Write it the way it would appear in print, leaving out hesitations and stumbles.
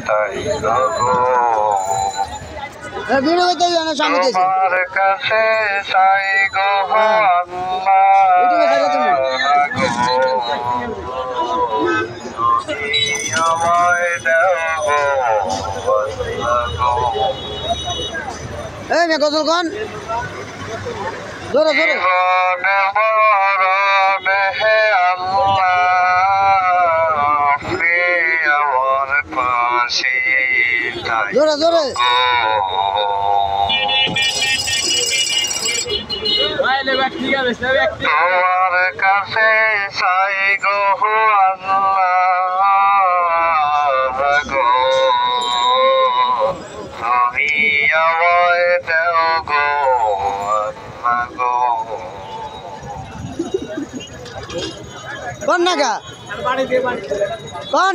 তাই গো তোমার কাছে চাই গো আমায় দাও গো গজল গান জোরে জোরে জোরে জোরে তোমার কাছে চাই গো আল্লাহ গো তুমি আমায় দাও গো আল্লাহ গো কোন নাগা কোন